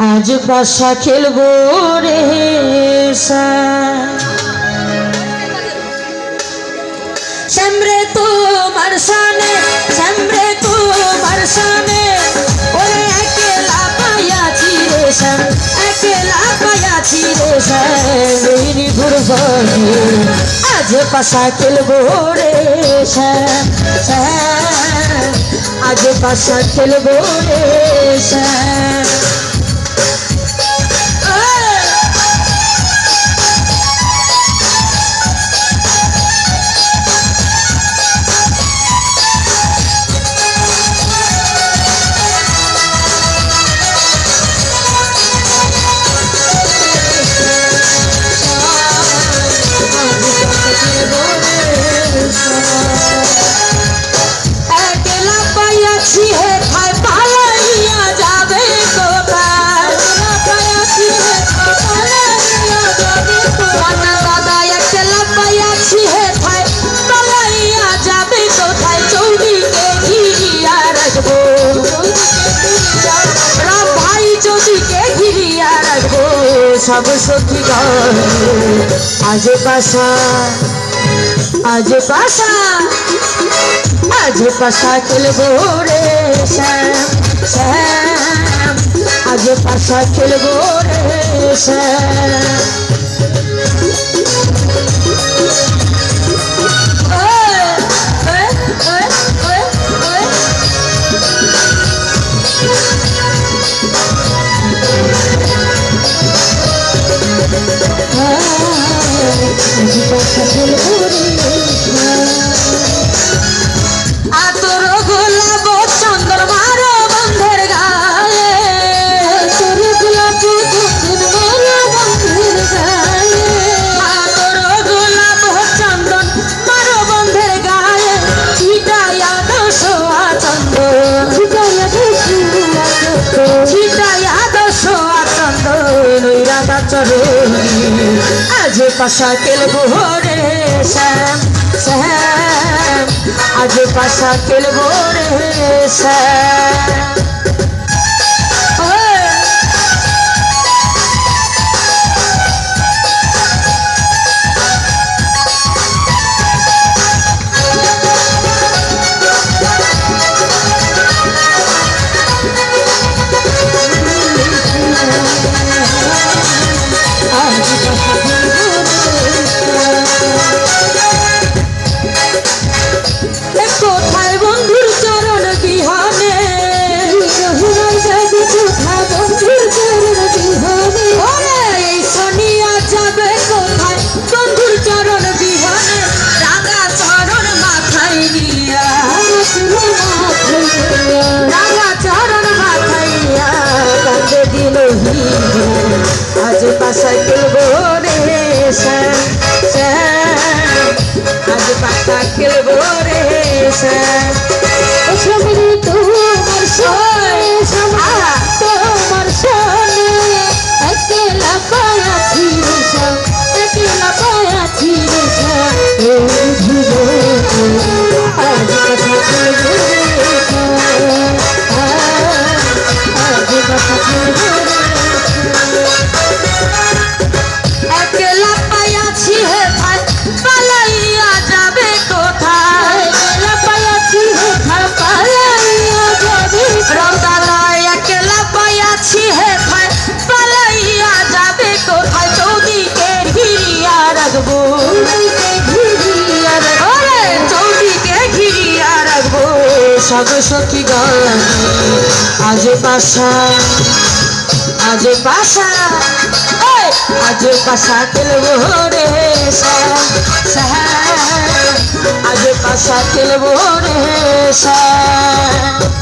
আজ পাশা খেলবো রে শ্যামরে তোমার সানে শ্যামরে তোমার সানে ওরে একেলা পাইয়াছি রে শ্যাম একেলা পাইয়াছি রে শ্যাম ঘুরবনি আজ পাশা খেলবো রে শ্যাম শ্যাম আজ পাশা খেলবো রে শ্যাম सब सखी आज पाशा आज पाशा आज पाशा खेलबो रे श्याम श्याम आज पाशा खेलबो रे श्याम आतोर गोलाप चंदन मारो बंधेर गाए आतोर गोलाप चंदन मारो बंधेर गाए आतोर गोलाप चंदन मारो बंधेर गाए छिटाया दसोआ चंदन छिटाया दसोआ चंदन राधा चरणी आज पाशा खेलबो रे श्याम श्याम आज पाशा खेलबो रे श्याम কোথায় বন্ধুর চরণ বিহনে বন্ধুর চরণ বিহনে ওরে এই শনিয়া যাবে কোথায় বন্ধুর চরণ বিহনে রাঙা চরণ মাথায় নিয়া রাঙা চরণ মাথায় নিয়া কান্দে দিল আজ পাশা খেলবো রে শ্যাম শ্যাম আজ পাশা খেলবো রে শ্যাম শ্যামরে তোমার সোনে তোমার সোনে একেলা পায়াছি রে শ্যাম একেলা পায়াছি রে শ্যাম আজ পাশা খেলবো রে শ্যাম আজ পাশা খেলবো রে একেলা পায়াছি হে ভাই পালাইয়া যাবে কোথায় একেলা পায়াছি হে ভাই পালাইয়া যাবে রমদাদা একেলা পায়াছি হে ভাই পালাইয়া যাবে কোথায় চৌদিকে ঘিরিয়া রাখবো চৌদিকে ঘিরিয়া রাখবো সব সখী গান আজ পাশা आज पाशा आज पाशा खेलबो रे श्याम श्याम आज पाशा खेलबो रे श्याम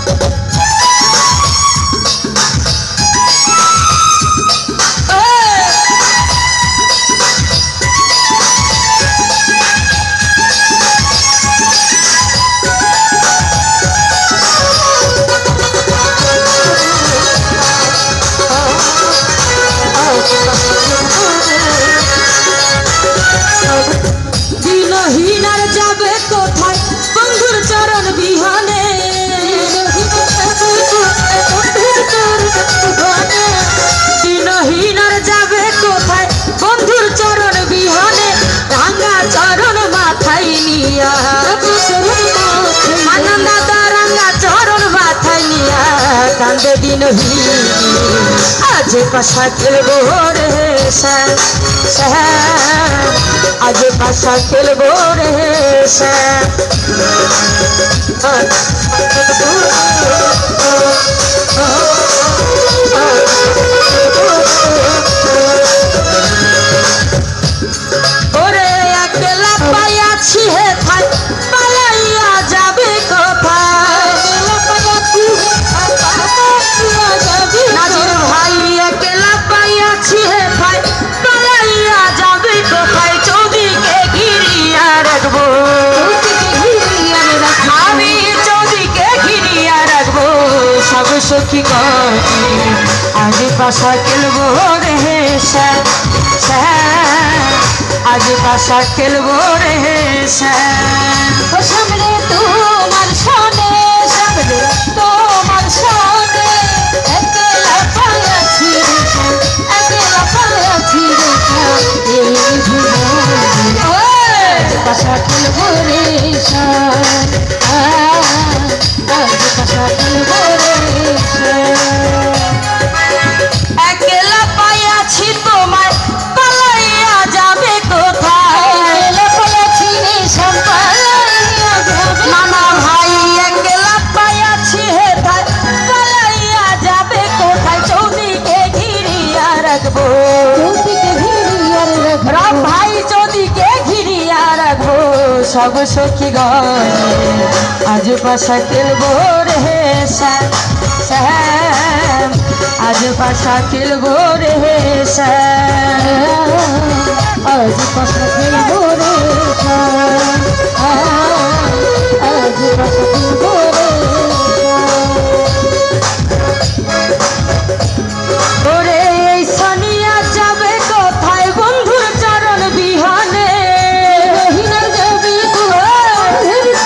দিনহীনার যাবে কোথায় বন্ধুর চরণ বিহনে দিনহীন আজ পাশা খেলবো রে শ্যাম শ্যাম আজ পাশা খেলবো রে শ্যাম ওরে একলা পাইয়াছি হে ভাই পালাইয়া যাবে কোথায় নাজির ভাই একলা পাইয়াছি হে ভাই পালাইয়া যাবে কোথায় চৌদিকে ঘিরিয়া রাখবো আমি চৌদিকে ঘিরিয়া রাখবো সব সখী গণে আজ পাশা খেলবো রে শ্যাম শ্যাম আজ পাশা খেলবো রে শ্যাম ও সামনে তোমার সনে সামনে তোমার সনে একলা পাইয়াছি রে শ্যাম একলা পাইয়াছি রে শ্যাম এই জীবনে আজ পাশা খেলবো রে শ্যাম আজ পাশা খেলবো রে শ্যাম একলা পাইয়াছি তোমায় পালাইয়া যাবে কোথায় একলা পাইয়াছি রে শ্যাম পালাইয়া যাবে মামা ভাই একলা পাইয়াছি হে ভাই পালাইয়া যাবে কোথায় চৌদিকে ঘিরিয়া রাখবো চৌদিকে ঘিরিয়া রাখবো রাম ভাই চৌদিকে ঘিরিয়া রাখবো সব সখী গণে আজ পাশা খেলবো রে শ্যাম শ্যাম আজ পাশা খেলবো রে শ্যাম আজ পাশা খেলবো রে শ্যাম আজ পাশা খেলবো রে ওরে এই সানিয়া যাবে কোথায় বন্ধুর চরণ বিহানে রহিনার যাবি তোর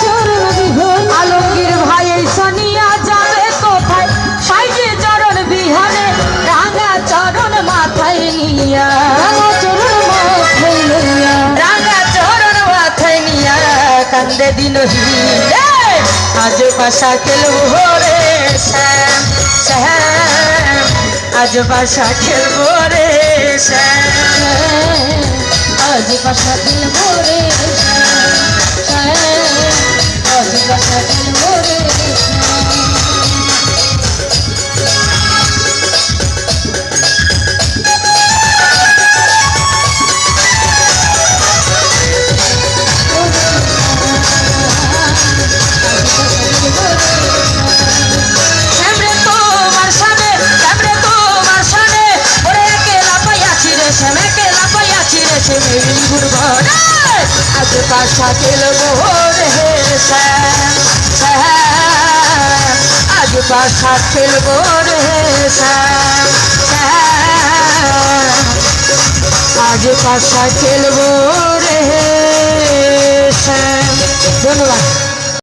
চরণ বিহন আলমগীর ভাই এই সানিয়া যাবে কোথায় সাইজে চরণ বিহানে রাঙা চরণ মাথায় নিয়া রাঙা চরণ মাথায় লইয়া রাঙা চরণ মাথায় নিয়া কান্দে দিনহীন আজ পাশা খেলবো রে শ্যাম শ্যাম আজ পাশা খেলবো রে শ্যাম আজ পাশা খেলবো রে শ্যাম আজ পাশা খেলবো রে শ্যাম শ্যামরে তোমার সামনে শ্যামরে তোমার সামনে ওরে একলা পাইয়াছি রে শ্যাম একলা পাইয়াছি রে শ্যাম গুড় আজ পাশা খেলবো রে শ্যাম শ্যাম আজ পাশা খেলবো রে শ্যাম শ্যাম আজ পাশা খেলবো রে শ্যাম ধন্যবাদ।